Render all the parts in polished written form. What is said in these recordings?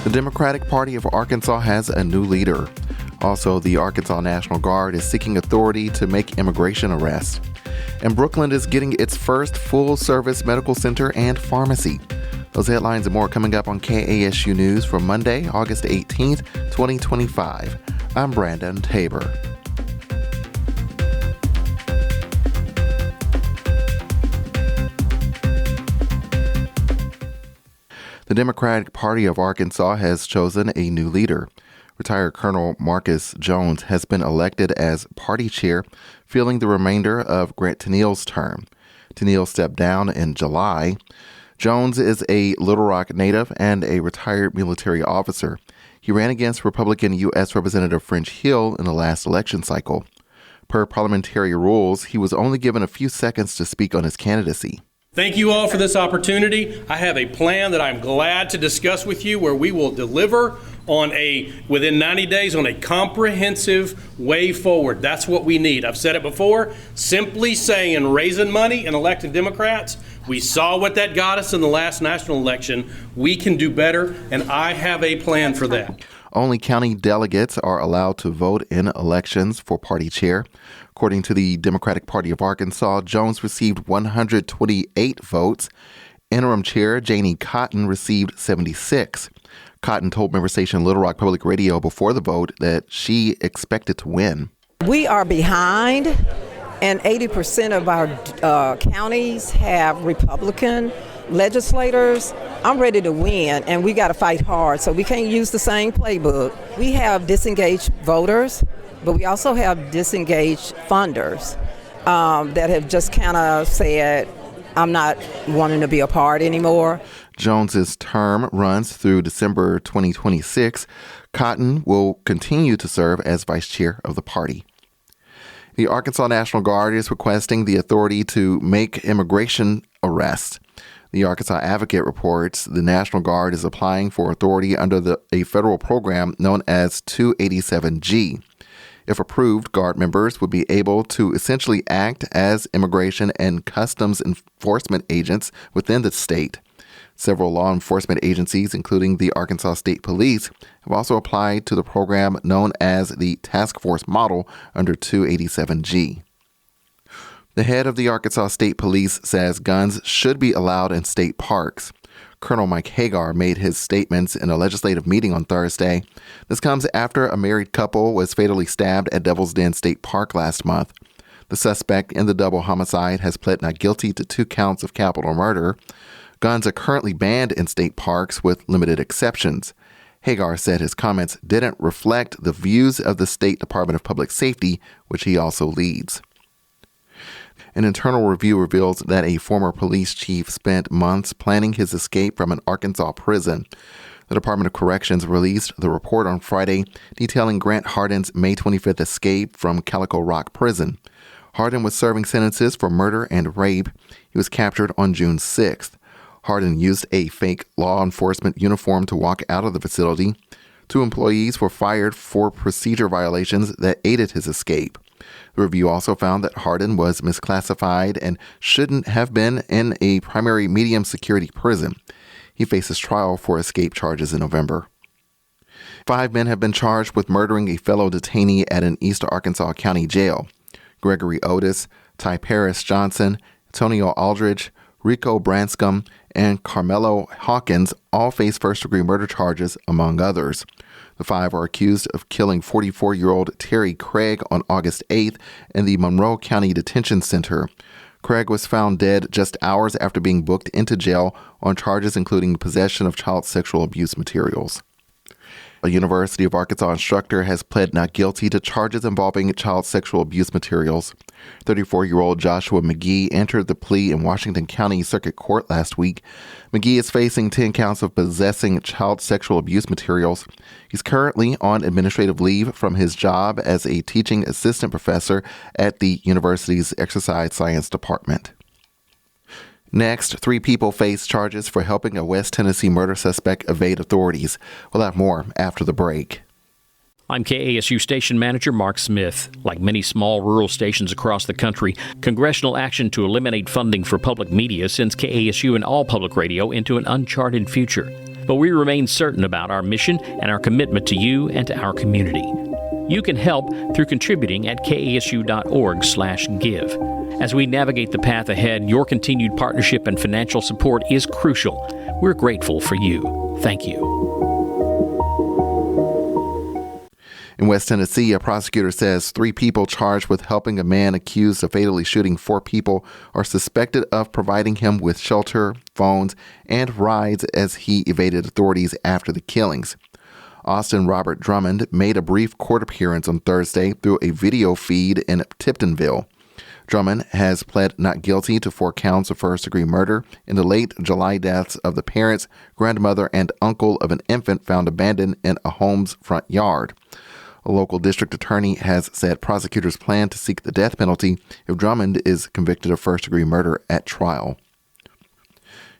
The Democratic Party of Arkansas has a new leader. Also, the Arkansas National Guard is seeking authority to make immigration arrests. And Brookland is getting its first full-service medical center and pharmacy. Those headlines and more coming up on KASU News for Monday, August 18th, 2025. I'm Brandon Tabor. The Democratic Party of Arkansas has chosen a new leader. Retired Colonel Marcus Jones has been elected as party chair, filling the remainder of Grant Tennille's term. Tennille stepped down in July. Jones is a Little Rock native and a retired military officer. He ran against Republican U.S. Representative French Hill in the last election cycle. Per parliamentary rules, he was only given a few seconds to speak on his candidacy. Thank you all for this opportunity. I have a plan that I'm glad to discuss with you where we will deliver within 90 days on a comprehensive way forward. That's what we need. I've said it before, simply saying raising money and electing Democrats. We saw what that got us in the last national election. We can do better, and I have a plan for that. Only county delegates are allowed to vote in elections for party chair. According to the Democratic Party of Arkansas, Jones received 128 votes. Interim chair Janie Cotton received 76. Cotton told member station Little Rock Public Radio before the vote that she expected to win. We are behind, and 80% of our counties have Republican legislators. I'm ready to win, and we got to fight hard, so we can't use the same playbook. We have disengaged voters, but we also have disengaged funders that have just kind of said, I'm not wanting to be a part anymore. Jones's term runs through December 2026. Cotton will continue to serve as vice chair of the party. The Arkansas National Guard is requesting the authority to make immigration arrests. The Arkansas Advocate reports the National Guard is applying for authority under a federal program known as 287G. If approved, Guard members would be able to essentially act as immigration and customs enforcement agents within the state. Several law enforcement agencies, including the Arkansas State Police, have also applied to the program known as the Task Force Model under 287G. The head of the Arkansas State Police says guns should be allowed in state parks. Colonel Mike Hagar made his statements in a legislative meeting on Thursday. This comes after a married couple was fatally stabbed at Devil's Den State Park last month. The suspect in the double homicide has pled not guilty to 2 counts of capital murder. Guns are currently banned in state parks with limited exceptions. Hagar said his comments didn't reflect the views of the State Department of Public Safety, which he also leads. An internal review reveals that a former police chief spent months planning his escape from an Arkansas prison. The Department of Corrections released the report on Friday detailing Grant Hardin's May 25th escape from Calico Rock Prison. Hardin was serving sentences for murder and rape. He was captured on June 6th. Hardin used a fake law enforcement uniform to walk out of the facility. 2 employees were fired for procedure violations that aided his escape. The review also found that Hardin was misclassified and shouldn't have been in a primary medium security prison. He faces trial for escape charges in November. 5 men have been charged with murdering a fellow detainee at an East Arkansas County jail. Gregory Otis, Ty Paris Johnson, Antonio Aldridge, Rico Branscombe, and Carmelo Hawkins all face first-degree murder charges, among others. The 5 are accused of killing 44-year-old Terry Craig on August 8th in the Monroe County Detention Center. Craig was found dead just hours after being booked into jail on charges including possession of child sexual abuse materials. A University of Arkansas instructor has pled not guilty to charges involving child sexual abuse materials. 34-year-old Joshua McGee entered the plea in Washington County Circuit Court last week. McGee is facing 10 counts of possessing child sexual abuse materials. He's currently on administrative leave from his job as a teaching assistant professor at the university's exercise science department. Next, 3 people face charges for helping a West Tennessee murder suspect evade authorities. We'll have more after the break. I'm KASU Station Manager Mark Smith. Like many small rural stations across the country, congressional action to eliminate funding for public media sends KASU and all public radio into an uncharted future. But we remain certain about our mission and our commitment to you and to our community. You can help through contributing at kasu.org/give. As we navigate the path ahead, your continued partnership and financial support is crucial. We're grateful for you. Thank you. In West Tennessee, a prosecutor says 3 people charged with helping a man accused of fatally shooting 4 people are suspected of providing him with shelter, phones, and rides as he evaded authorities after the killings. Austin Robert Drummond made a brief court appearance on Thursday through a video feed in Tiptonville. Drummond has pled not guilty to 4 counts of first-degree murder in the late July deaths of the parents, grandmother, and uncle of an infant found abandoned in a home's front yard. A local district attorney has said prosecutors plan to seek the death penalty if Drummond is convicted of first-degree murder at trial.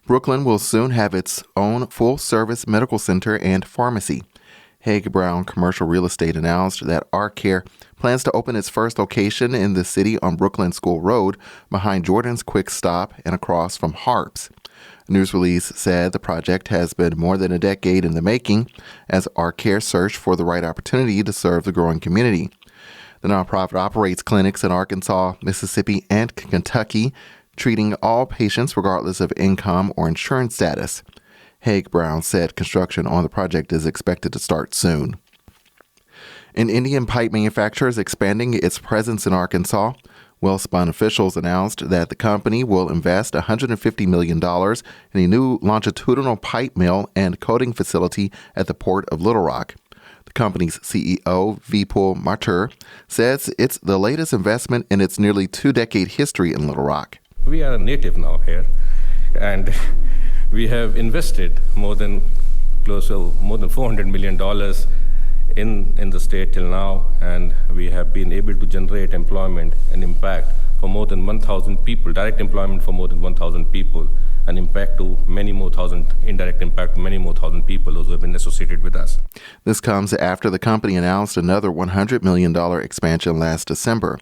Brookland will soon have its own full-service medical center and pharmacy. Haig Brown Commercial Real Estate announced that ArcCare plans to open its first location in the city on Brookland School Road behind Jordan's Quick Stop and across from Harps. A news release said the project has been more than a decade in the making as ArcCare searched for the right opportunity to serve the growing community. The nonprofit operates clinics in Arkansas, Mississippi, and Kentucky, treating all patients regardless of income or insurance status. Haig Brown said construction on the project is expected to start soon. An Indian pipe manufacturer is expanding its presence in Arkansas. Wellspun officials announced that the company will invest $150 million in a new longitudinal pipe mill and coating facility at the Port of Little Rock. The company's CEO, Vipul Mathur, says it's the latest investment in its nearly 2-decade history in Little Rock. We are a native now here, and we have invested more than $400 million in the state till now, and we have been able to generate employment and impact for more than 1,000 people, direct employment for more than 1,000 people, and impact to many more thousand, indirect impact to many more thousand people, those who have been associated with us. This comes after the company announced another $100 million expansion last December.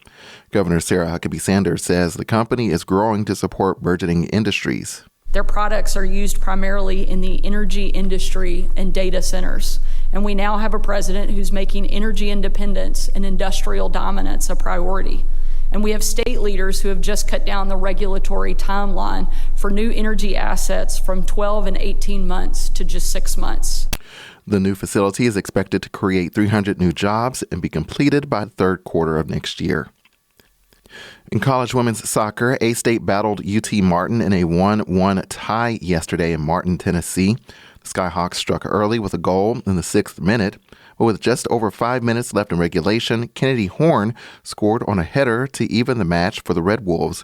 Governor Sarah Huckabee Sanders says the company is growing to support burgeoning industries. Their products are used primarily in the energy industry and data centers. And we now have a president who's making energy independence and industrial dominance a priority. And we have state leaders who have just cut down the regulatory timeline for new energy assets from 12 and 18 months to just 6 months. The new facility is expected to create 300 new jobs and be completed by the third quarter of next year. In college women's soccer, A-State battled UT Martin in a 1-1 tie yesterday in Martin, Tennessee. The Skyhawks struck early with a goal in the 6th minute, but with just over 5 minutes left in regulation, Kennedy Horn scored on a header to even the match for the Red Wolves.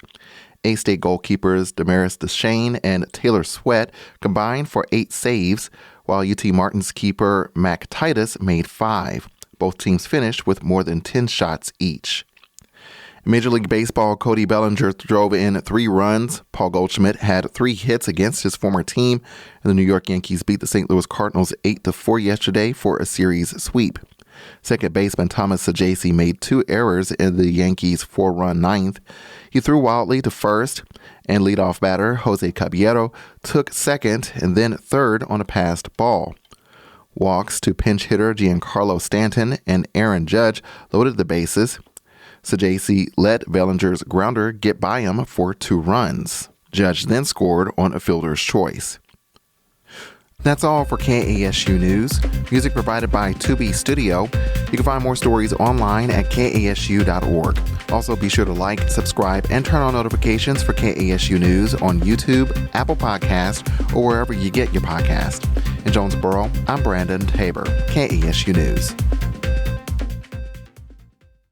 A-State goalkeepers Damaris Deshane and Taylor Sweat combined for 8 saves, while UT Martin's keeper Mac Titus made 5. Both teams finished with more than 10 shots each. Major League Baseball, Cody Bellinger drove in 3 runs. Paul Goldschmidt had 3 hits against his former team, and the New York Yankees beat the St. Louis Cardinals 8-4 yesterday for a series sweep. Second baseman Thomas Saggese made 2 errors in the Yankees' 4-run ninth. He threw wildly to first, and leadoff batter Jose Caballero took second and then third on a passed ball. Walks to pinch hitter Giancarlo Stanton and Aaron Judge loaded the bases. Saggese let Bellinger's grounder get by him for 2 runs. Judge then scored on a fielder's choice. That's all for KASU News. Music provided by 2B Studio. You can find more stories online at kasu.org. Also, be sure to like, subscribe, and turn on notifications for KASU News on YouTube, Apple Podcast, or wherever you get your podcast. In Jonesboro, I'm Brandon Tabor, KASU News.